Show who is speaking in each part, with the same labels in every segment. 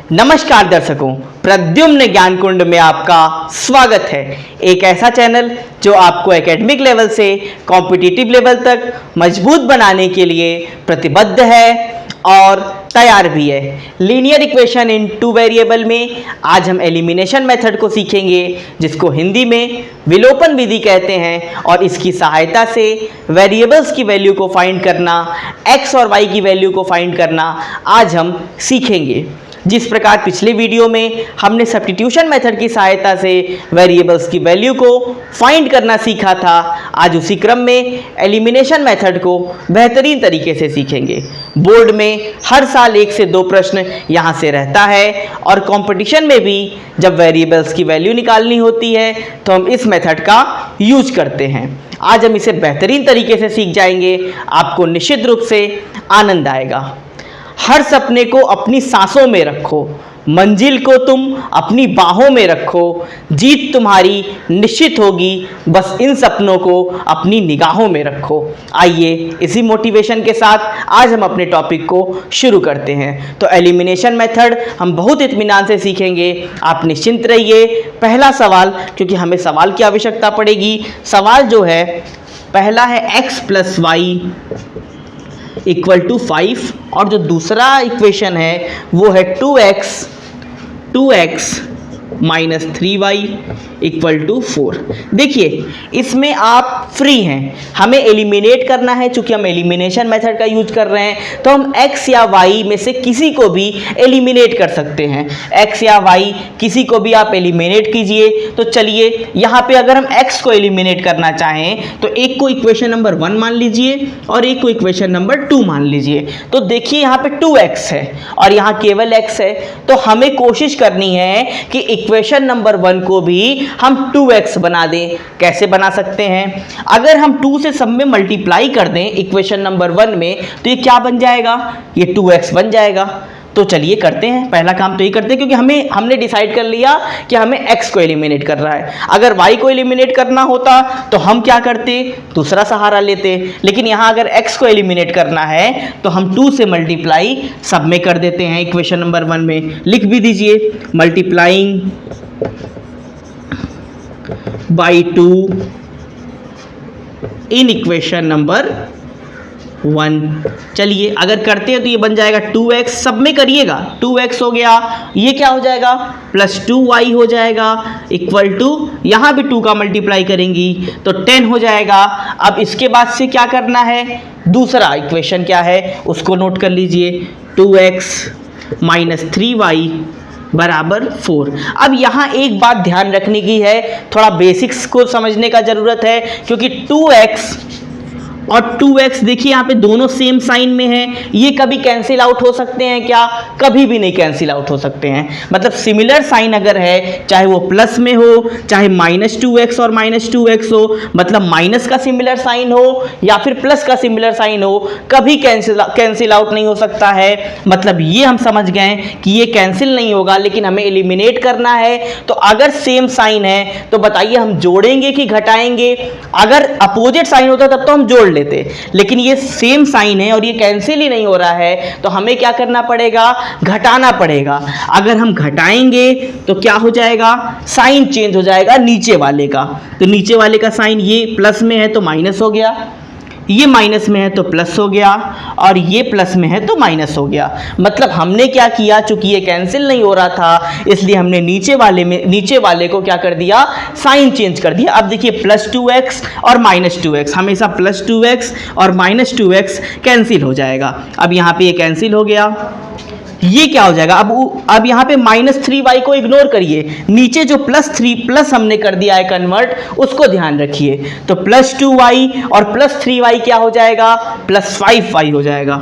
Speaker 1: नमस्कार दर्शकों, प्रद्युम्न ज्ञान कुंड में आपका स्वागत है। एक ऐसा चैनल जो आपको एकेडमिक लेवल से कॉम्पिटिटिव लेवल तक मजबूत बनाने के लिए प्रतिबद्ध है और तैयार भी है। Linear equation in two variable में आज हम एलिमिनेशन मेथड को सीखेंगे, जिसको हिंदी में विलोपन विधि कहते हैं, और इसकी सहायता से वेरिएबल्स की वैल्यू को फाइंड करना, एक्स और वाई की वैल्यू को फाइंड करना आज हम सीखेंगे। जिस प्रकार पिछले वीडियो में हमने सब्स्टिट्यूशन मेथड की सहायता से वेरिएबल्स की वैल्यू को फाइंड करना सीखा था, आज उसी क्रम में एलिमिनेशन मेथड को बेहतरीन तरीके से सीखेंगे। बोर्ड में हर साल 1 से 2 प्रश्न यहाँ से रहता है, और कंपटीशन में भी जब वेरिएबल्स की वैल्यू निकालनी होती है तो हम इस मेथड का यूज करते हैं। आज हम इसे बेहतरीन तरीके से सीख जाएंगे, आपको निश्चित रूप से आनंद आएगा। हर सपने को अपनी सांसों में रखो, मंजिल को तुम अपनी बाहों में रखो, जीत तुम्हारी निश्चित होगी, बस इन सपनों को अपनी निगाहों में रखो। आइए इसी मोटिवेशन के साथ आज हम अपने टॉपिक को शुरू करते हैं। तो एलिमिनेशन मेथड हम बहुत इत्मीनान से सीखेंगे, आप निश्चिंत रहिए। पहला सवाल, क्योंकि हमें सवाल की आवश्यकता पड़ेगी। सवाल जो है पहला है x + y = 5, और जो दूसरा इक्वेशन है वो है 2x - 3y = 4। देखिए इसमें आप फ्री हैं, हमें एलिमिनेट करना है। चूंकि हम एलिमिनेशन मेथड का यूज कर रहे हैं तो हम x या y में से किसी को भी एलिमिनेट कर सकते हैं। x या y किसी को भी आप एलिमिनेट कीजिए। तो चलिए यहाँ पे अगर हम x को एलिमिनेट करना चाहें तो एक को इक्वेशन नंबर 1 मान लीजिए और एक को इक्वेशन नंबर 2 मान लीजिए। तो देखिए यहाँ पे 2x है और यहाँ केवल x है, तो हमें कोशिश करनी है कि इक्वेशन नंबर 1 को भी हम 2x बना दें। कैसे बना सकते हैं? अगर हम 2 से सब में मल्टीप्लाई कर दें इक्वेशन नंबर 1 में तो ये क्या बन जाएगा? ये 2x बन जाएगा। तो चलिए करते हैं, पहला काम तो ये करते हैं, क्योंकि हमने डिसाइड कर लिया कि हमें x को एलिमिनेट करना है। अगर y को एलिमिनेट करना होता तो हम क्या करते? दूसरा सहारा लेते। लेकिन यहाँ अगर x को एलिमिनेट करना है तो हम 2 से मल्टीप्लाई सब में कर देते हैं इक्वेशन नंबर 1 में। लिख भी दीजिए, multiplying by 2 in equation number 1। चलिए अगर करते हैं तो ये बन जाएगा 2x, सब में करिएगा, 2x हो गया। ये क्या हो जाएगा? +2y हो जाएगा = यहाँ भी 2 का मल्टीप्लाई करेंगी तो 10 हो जाएगा। अब इसके बाद से क्या करना है? दूसरा इक्वेशन क्या है उसको नोट कर लीजिए, 2x - 3y = 4। अब यहाँ एक बात ध्यान रखने की है, थोड़ा बेसिक्स को समझने का ज़रूरत है, क्योंकि 2x और 2x देखिए यहाँ पे दोनों सेम साइन में हैं। ये कभी कैंसिल आउट हो सकते हैं क्या? कभी भी नहीं कैंसिल आउट हो सकते हैं। मतलब सिमिलर साइन अगर है, चाहे वो प्लस में हो, चाहे -2x और -2x हो, मतलब माइनस का सिमिलर साइन हो या फिर प्लस का सिमिलर साइन हो, कभी कैंसिल आउट नहीं हो सकता है। मतलब ये हम समझ गए कि ये कैंसिल नहीं होगा, लेकिन हमें एलिमिनेट करना है। तो अगर सेम साइन है तो बताइए हम जोड़ेंगे कि घटाएंगे? अगर अपोजिट साइन होता तब तो हम जोड़ लेते, लेकिन ये सेम साइन है और ये कैंसिल ही नहीं हो रहा है, तो हमें क्या करना पड़ेगा? घटाना पड़ेगा। अगर हम घटाएंगे तो क्या हो जाएगा? साइन चेंज हो जाएगा नीचे वाले का। तो नीचे वाले का साइन, ये प्लस में है तो माइनस हो गया, ये माइनस में है तो प्लस हो गया, और ये प्लस में है तो माइनस हो गया। मतलब हमने क्या किया? चूंकि ये कैंसिल नहीं हो रहा था इसलिए हमने नीचे वाले को क्या कर दिया? साइन चेंज कर दिया। अब देखिए +2x और -2x, हमेशा +2x और -2x कैंसिल हो जाएगा। अब यहाँ पे ये कैंसिल हो गया, ये क्या हो जाएगा? अब यहाँ पे -3y को इग्नोर करिए, नीचे जो प्लस हमने कर दिया है कन्वर्ट, उसको ध्यान रखिए। तो +2y और +3y क्या हो जाएगा? +5y हो जाएगा।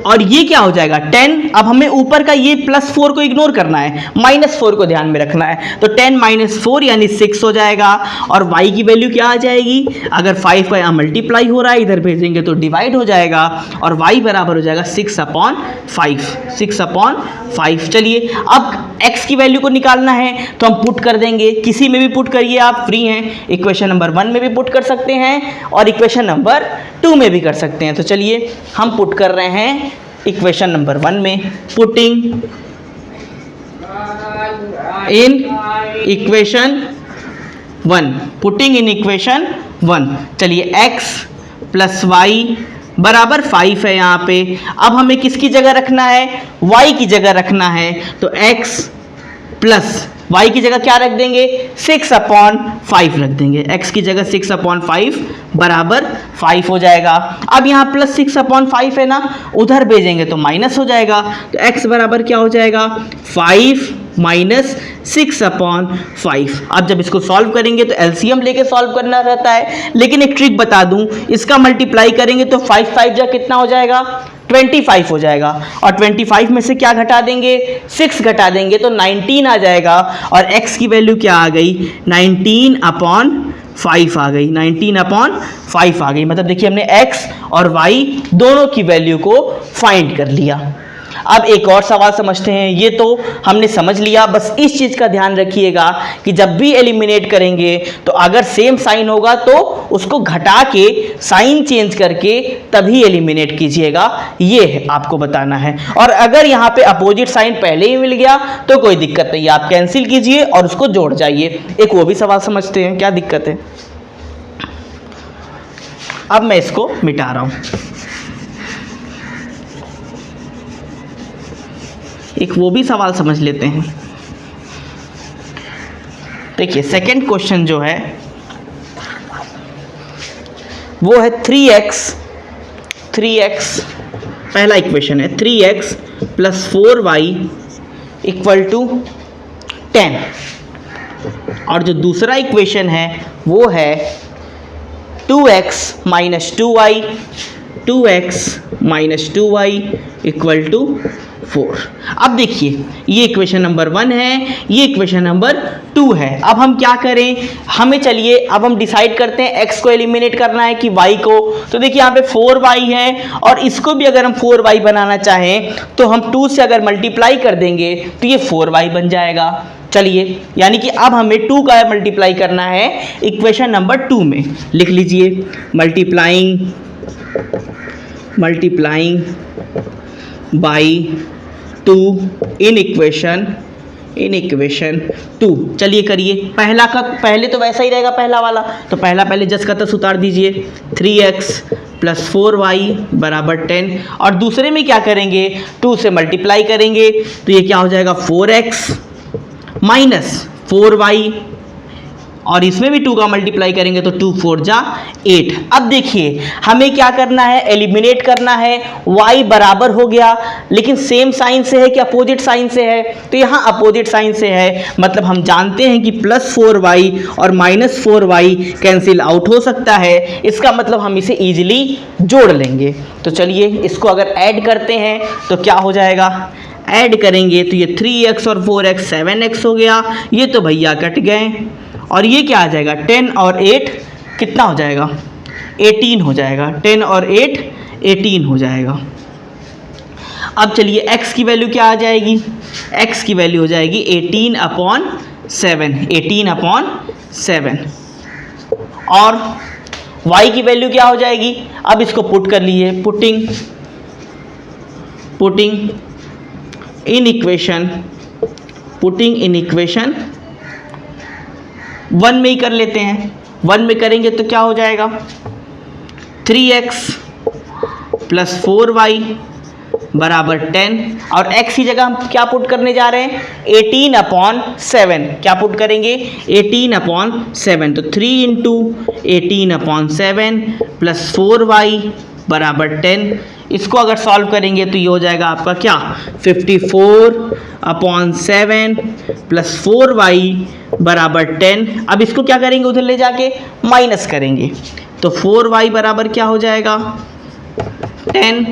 Speaker 1: और ये क्या हो जाएगा? 10। अब हमें ऊपर का ये +4 को इग्नोर करना है, -4 को ध्यान में रखना है। तो 10 - 4 यानी 6 हो जाएगा। और y की वैल्यू क्या आ जाएगी? अगर 5 का यहाँ मल्टीप्लाई हो रहा है, इधर भेजेंगे तो डिवाइड हो जाएगा, और y बराबर हो जाएगा 6/5। चलिए अब x की वैल्यू को निकालना है तो हम पुट कर देंगे, किसी में भी पुट करिए, आप फ्री हैं। इक्वेशन नंबर 1 में भी पुट कर सकते हैं और इक्वेशन नंबर 2 में भी कर सकते हैं। तो चलिए हम पुट कर रहे हैं इक्वेशन नंबर 1 में, putting in equation 1, putting in equation 1। चलिए x प्लस वाई बराबर 5 है यहाँ पे। अब हमें किसकी जगह रखना है, y की जगह रखना है, तो x प्लस y की जगह क्या रख देंगे, 6/5 रख देंगे। x की जगह 6/5 बराबर 5 हो जाएगा। अब यहाँ प्लस 6/5 है ना, उधर भेजेंगे तो माइनस हो जाएगा, तो x बराबर क्या हो जाएगा, 5 माइनस 6/5। अब जब इसको सॉल्व करेंगे तो एलसीएम लेके सॉल्व करना रहता है, लेकिन एक ट्रिक बता दूं, इसका मल्टीप्लाई करेंगे तो 5 5 जा कितना हो जाएगा, 25 हो जाएगा, और 25 में से क्या घटा देंगे, 6 घटा देंगे तो 19 आ जाएगा, और x की वैल्यू क्या आ गई, 19/5 आ गई, 19/5 आ गई। मतलब देखिए हमने x और y दोनों की वैल्यू को फाइंड कर लिया। अब एक और सवाल समझते हैं। ये तो हमने समझ लिया, बस इस चीज का ध्यान रखिएगा कि जब भी एलिमिनेट करेंगे तो अगर सेम साइन होगा तो उसको घटा के साइन चेंज करके तभी एलिमिनेट कीजिएगा, ये है आपको बताना है। और अगर यहाँ पे अपोजिट साइन पहले ही मिल गया तो कोई दिक्कत नहीं, आप कैंसिल कीजिए और उसको जोड़ जाइए। एक वो भी सवाल समझते हैं, क्या दिक्कत है। अब मैं इसको मिटा रहा हूं। एक वो भी सवाल समझ लेते हैं। देखिए सेकंड क्वेश्चन जो है वो है 3x पहला इक्वेशन है 3x plus 4y equal to 10, और जो दूसरा इक्वेशन है वो है 2x minus 2y equal to 4। अब देखिए ये इक्वेशन नंबर 1 है, ये इक्वेशन नंबर 2 है। अब हम क्या करें, हमें चलिए अब हम डिसाइड करते हैं x को एलिमिनेट करना है कि y को। तो देखिए यहाँ पे 4y है, और इसको भी अगर हम 4y बनाना चाहें तो हम 2 से अगर मल्टीप्लाई कर देंगे तो ये 4y बन जाएगा। चलिए यानी कि अब हमें 2 का मल्टीप्लाई करना है इक्वेशन नंबर 2 में। लिख लीजिए मल्टीप्लाइंग बाई 2 इन इक्वेशन 2। चलिए करिए, पहला का पहले तो वैसा ही रहेगा पहला वाला, तो पहले जस का तस उतार दीजिए, 3x प्लस 4y बराबर 10, और दूसरे में क्या करेंगे, 2 से मल्टीप्लाई करेंगे तो ये क्या हो जाएगा 4x माइनस 4y, और इसमें भी 2 का मल्टीप्लाई करेंगे तो 2 4 जा 8। अब देखिए हमें क्या करना है, एलिमिनेट करना है। y बराबर हो गया, लेकिन सेम साइन से है कि अपोजिट साइन से है, तो यहाँ अपोजिट साइन से है, मतलब हम जानते हैं कि प्लस 4y और माइनस 4y कैंसिल आउट हो सकता है। इसका मतलब हम इसे ईजिली जोड़ लेंगे। तो चलिए इसको अगर ऐड करते हैं तो क्या हो जाएगा, ऐड करेंगे तो ये 3x और 4x 7x हो गया, ये तो भैया कट गए, और ये क्या आ जाएगा 10 और 8 कितना हो जाएगा 18 हो जाएगा, 10 और 8 18 हो जाएगा। अब चलिए x की वैल्यू क्या आ जाएगी, x की वैल्यू हो जाएगी 18/7, और y की वैल्यू क्या हो जाएगी, अब इसको पुट कर लीजिए, पुटिंग इन इक्वेशन 1 में ही कर लेते हैं। 1 में करेंगे तो क्या हो जाएगा 3x प्लस 4y बराबर 10, और x की जगह हम क्या पुट करने जा रहे हैं 18/7, क्या पुट करेंगे 18/7, तो 3 इंटू 18/7 प्लस 4y बराबर 10। इसको अगर सॉल्व करेंगे तो ये हो जाएगा आपका क्या 54/7 प्लस 4y बराबर 10। अब इसको क्या करेंगे, उधर ले जाके माइनस करेंगे, तो 4y बराबर क्या हो जाएगा 10,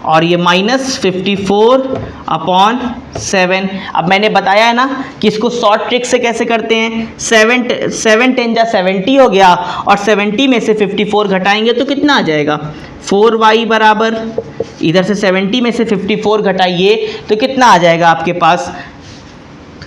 Speaker 1: और ये माइनस 54/7। अब मैंने बताया है ना कि इसको शॉर्ट ट्रिक से कैसे करते हैं, 7 10 जा 70 हो गया, और 70 में से 54 घटाएंगे तो कितना आ जाएगा 4y बराबर, इधर से 70 में से 54 घटाइए तो कितना आ जाएगा आपके पास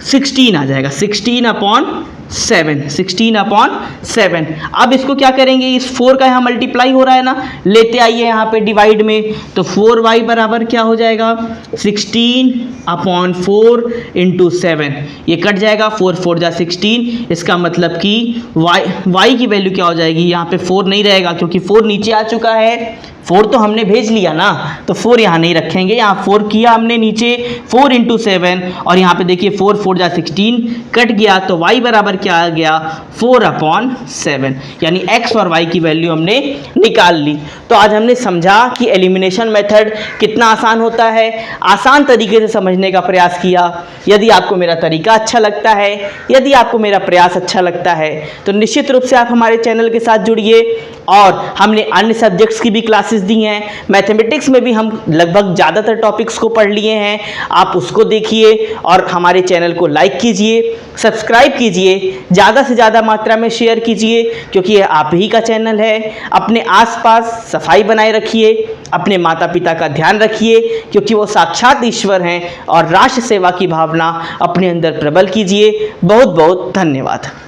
Speaker 1: 16 आ जाएगा, 16/7। अब इसको क्या करेंगे, इस 4 का यहाँ मल्टीप्लाई हो रहा है ना, लेते आइए यहाँ पे डिवाइड में, तो 4y बराबर क्या हो जाएगा, 16/4 × 7, ये कट जाएगा, 4 4 जा 16। इसका मतलब कि y की वैल्यू क्या हो जाएगी, यहाँ पे 4 नहीं रहेगा क्योंकि 4 नीचे आ चुका है, 4 तो हमने भेज लिया ना, तो 4 यहाँ नहीं रखेंगे, यहाँ 4 किया हमने नीचे, 4 × 7, और यहाँ पे देखिए 4 4 जा 16 कट गया, तो y बराबर क्या आ गया, 4/7, यानी x और y की वैल्यू हमने निकाल ली। तो आज हमने समझा कि एलिमिनेशन मेथड कितना आसान होता है, आसान तरीके से समझने का प्रयास किया। यदि आपको मेरा तरीका अच्छा लगता है, यदि आपको मेरा प्रयास अच्छा लगता है, तो निश्चित रूप से आप हमारे चैनल के साथ जुड़िए। और हमने अन्य सब्जेक्ट्स की भी क्लासेस दी हैं, मैथमेटिक्स में भी हम लगभग ज़्यादातर टॉपिक्स को पढ़ लिए हैं, आप उसको देखिए और हमारे चैनल को लाइक कीजिए, सब्सक्राइब कीजिए, ज़्यादा से ज़्यादा मात्रा में शेयर कीजिए, क्योंकि ये आप ही का चैनल है। अपने आसपास सफाई बनाए रखिए, अपने माता पिता का ध्यान रखिए, क्योंकि वो साक्षात ईश्वर हैं, और राष्ट्र सेवा की भावना अपने अंदर प्रबल कीजिए। बहुत बहुत धन्यवाद।